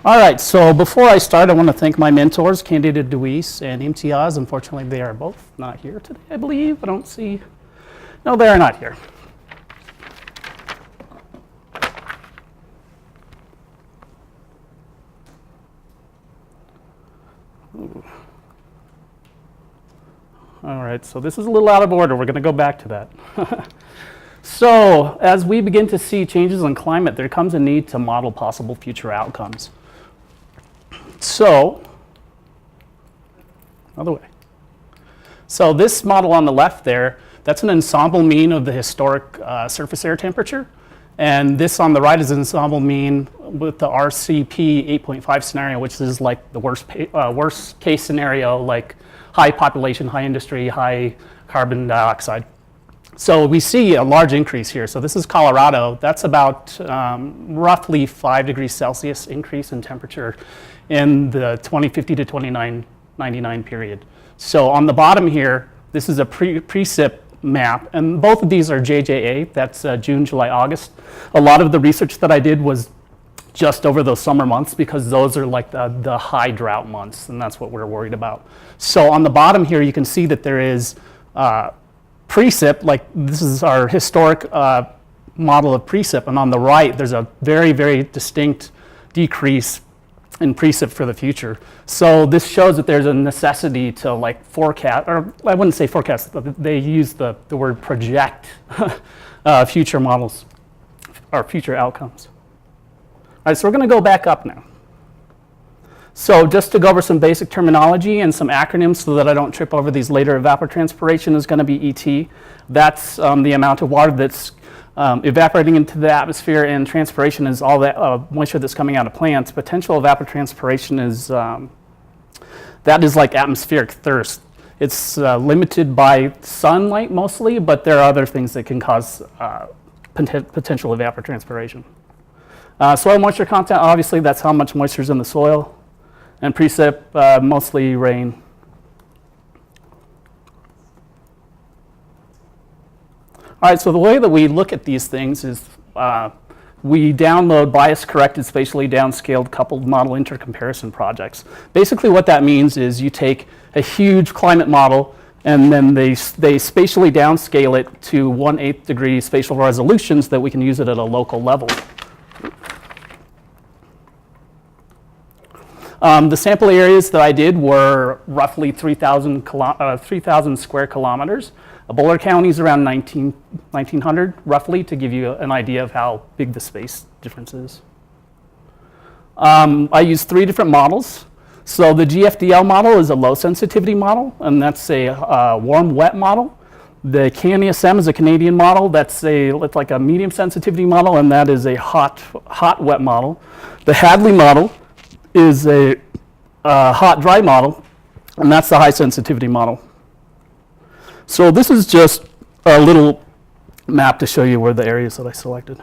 All right, so before I start, I want to thank my mentors, Candida Deweese and Imtiaz. Unfortunately, they are both not here today, I believe. I don't see. No, they are not here. Ooh. All right, so this is a little out of order. We're going to go back to that. So as we begin to see changes in climate, there comes a need to model possible future outcomes. So, other way. So this model on the left there, that's an ensemble mean of the historic surface air temperature. And this on the right is an ensemble mean with the RCP 8.5 scenario, which is like the worst case scenario, like high population, high industry, high carbon dioxide. So we see a large increase here. So this is Colorado. That's about roughly 5 degrees Celsius increase in temperature in the 2050 to 2999 period. So on the bottom here, this is a Precip Map, and both of these are JJA. That's June, July, August. A lot of the research that I did was just over those summer months because those are like the high drought months, and that's what we're worried about. So on the bottom here, you can see that there is precip, like this is our historic model of precip, and on the right, there's a very, very distinct decrease in precip for the future. So this shows that there's a necessity to like forecast, or I wouldn't say forecast, but they use the word project future models or future outcomes. All right, so we're going to go back up now. So just to go over some basic terminology and some acronyms so that I don't trip over these later, evapotranspiration is going to be ET. That's the amount of water that's evaporating into the atmosphere, and transpiration is all that moisture that's coming out of plants. Potential evapotranspiration is, that is like atmospheric thirst. It's limited by sunlight mostly, but there are other things that can cause potential evapotranspiration. Soil moisture content, obviously that's how much moisture is in the soil. And precip, mostly rain. All right, so the way that we look at these things is we download bias-corrected, spatially downscaled coupled model intercomparison projects. Basically what that means is you take a huge climate model and then they spatially downscale it to 1/8 degree spatial resolutions that we can use it at a local level. The sample areas that I did were roughly 3,000 square kilometers. Boulder County is around 1,900 roughly, to give you an idea of how big the space difference is. I used 3 different models. So the GFDL model is a low sensitivity model, and that's a warm wet model. The CanESM is a Canadian model. That's like a medium sensitivity model, and that is a hot wet model. The Hadley model is a hot dry model, and that's the high sensitivity model. So this is just a little map to show you where the areas that I selected.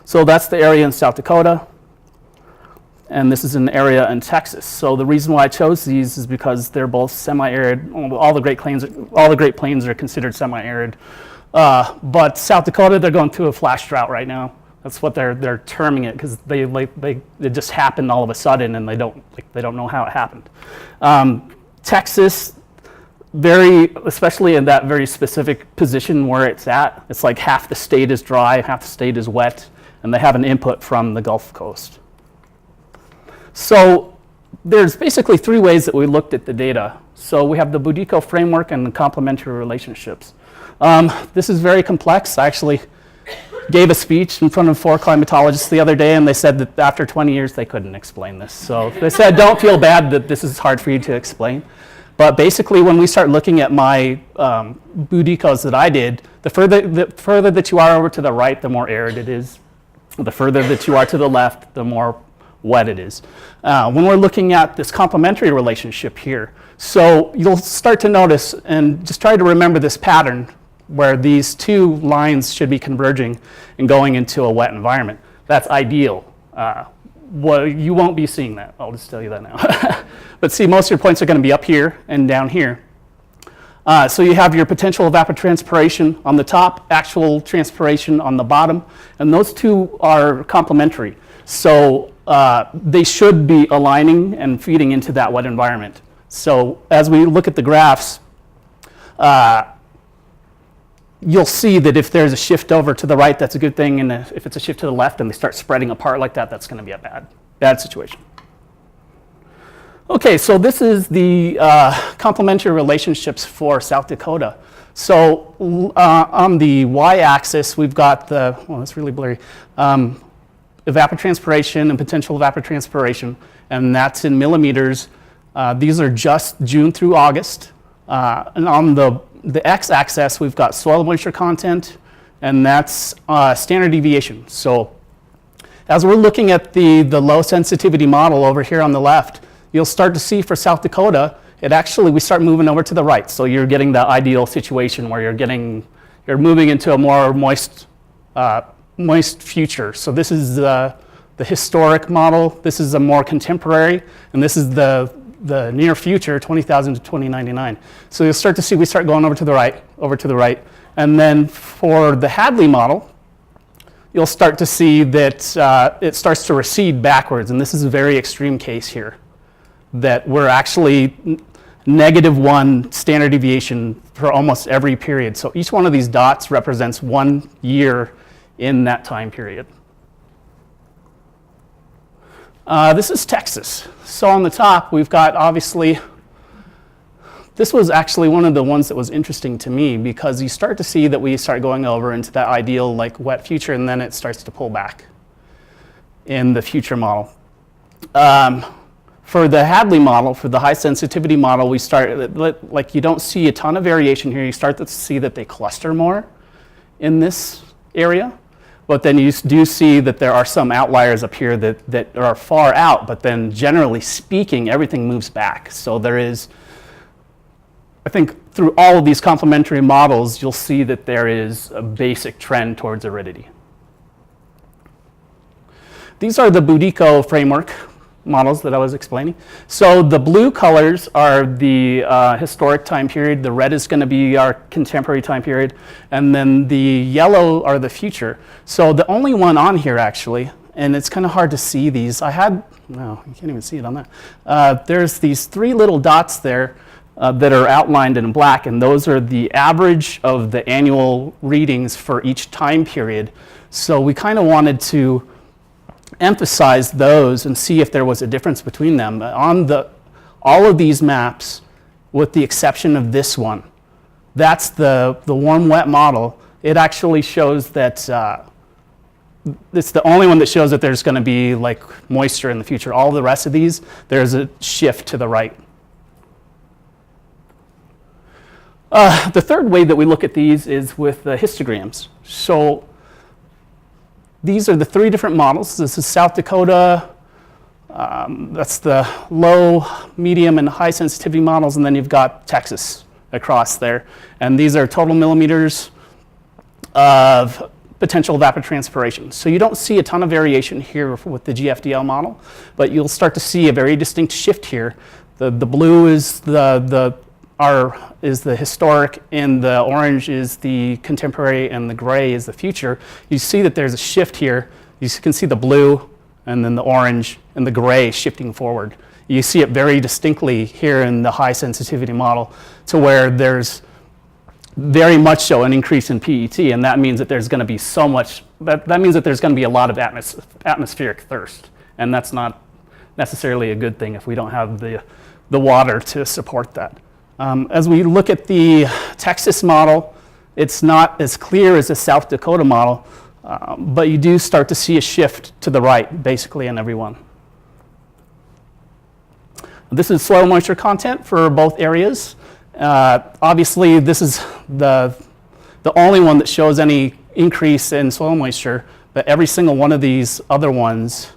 So that's the area in South Dakota, and this is an area in Texas. So the reason why I chose these is because they're both semi-arid. All the Great Plains are considered semi-arid, but South Dakota, they're going through a flash drought right now. That's what they're terming it, because it just happened all of a sudden, and they don't know how it happened. Texas, especially in that very specific position where it's at, it's like half the state is dry, half the state is wet, and they have an input from the Gulf Coast. So there's basically 3 ways that we looked at the data. So we have the Boodikka framework and the complementary relationships. This is very complex. I actually gave a speech in front of 4 climatologists the other day, and they said that after 20 years they couldn't explain this. So they said, don't feel bad that this is hard for you to explain. But basically, when we start looking at my Boodikkas that I did, the further that you are over to the right, the more arid it is. The further that you are to the left, the more wet it is. When we're looking at this complementary relationship here, so you'll start to notice, and just try to remember this pattern, where these 2 lines should be converging and going into a wet environment. That's ideal. Well, you won't be seeing that. I'll just tell you that now. But see, most of your points are going to be up here and down here. So you have your potential evapotranspiration on the top, actual transpiration on the bottom, and those 2 are complementary. So they should be aligning and feeding into that wet environment. So as we look at the graphs, you'll see that if there's a shift over to the right, that's a good thing, and if it's a shift to the left and they start spreading apart like that, that's going to be a bad situation. Okay, so this is the complementary relationships for South Dakota. So on the y-axis, we've got the, well, that's really blurry, evapotranspiration and potential evapotranspiration, and that's in millimeters. These are just June through August. And on the x-axis, we've got soil moisture content, and that's standard deviation. So as we're looking at the low sensitivity model over here on the left, you'll start to see for South Dakota, we start moving over to the right. So you're getting the ideal situation where you're moving into a more moist future. So this is the historic model. This is a more contemporary, and this is the near future, 20,000 to 2099. So you'll start to see we start going over to the right. And then for the Hadley model, you'll start to see that it starts to recede backwards. And this is a very extreme case here, that we're actually -1 standard deviation for almost every period. So each one of these dots represents 1 year in that time period. This is Texas. So on the top, we've got obviously, this was actually one of the ones that was interesting to me, because you start to see that we start going over into that ideal like wet future, and then it starts to pull back in the future model. For the Hadley model, for the high sensitivity model, we start, like you don't see a ton of variation here. You start to see that they cluster more in this area. But then you do see that there are some outliers up here that are far out, but then generally speaking, everything moves back. So there is, I think through all of these complementary models, you'll see that there is a basic trend towards aridity. These are the Boodikka framework models that I was explaining. So the blue colors are the historic time period, the red is going to be our contemporary time period, and then the yellow are the future. So the only one on here actually, and it's kind of hard to see these, no, you can't even see it on that. There's these 3 little dots there that are outlined in black, and those are the average of the annual readings for each time period. So we kind of wanted to emphasize those and see if there was a difference between them. On all of these maps, with the exception of this one, that's the warm-wet model. It actually shows that it's the only one that shows that there's going to be like moisture in the future. All the rest of these, there's a shift to the right. The third way that we look at these is with the histograms. So these are the 3 different models. This is South Dakota, that's the low, medium, and high sensitivity models, and then you've got Texas across there. And these are total millimeters of potential evapotranspiration. So you don't see a ton of variation here with the GFDL model, but you'll start to see a very distinct shift here. The blue is the historic, and the orange is the contemporary, and the gray is the future. You see that there's a shift here. You can see the blue, and then the orange, and the gray shifting forward. You see it very distinctly here in the high sensitivity model, to where there's very much so an increase in PET, and that means that there's going to be so much, that means that there's going to be a lot of atmospheric thirst, and that's not necessarily a good thing if we don't have the water to support that. As we look at the Texas model, it's not as clear as the South Dakota model, but you do start to see a shift to the right, basically in every one. This is soil moisture content for both areas. Obviously, this is the only one that shows any increase in soil moisture, but every single one of these other ones,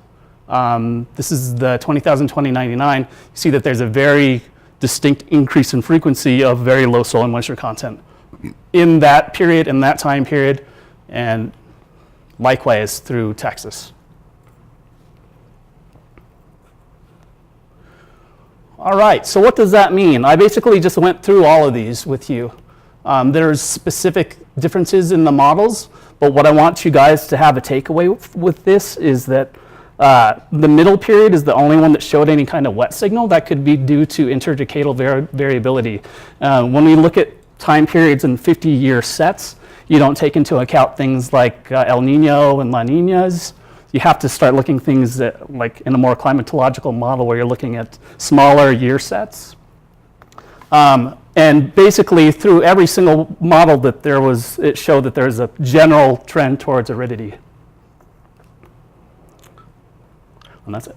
this is the 20,000, 2099, you see that there's a very distinct increase in frequency of very low soil moisture content in that period, in that time period, and likewise through Texas. All right, so what does that mean? I basically just went through all of these with you. There's specific differences in the models, but what I want you guys to have a takeaway with this is that The middle period is the only one that showed any kind of wet signal. That could be due to interdecadal variability. When we look at time periods in 50-year sets, you don't take into account things like El Nino and La Ninas. You have to start looking things that, like in a more climatological model where you're looking at smaller year sets. And basically through every single model that there was, it showed that there's a general trend towards aridity. And that's it.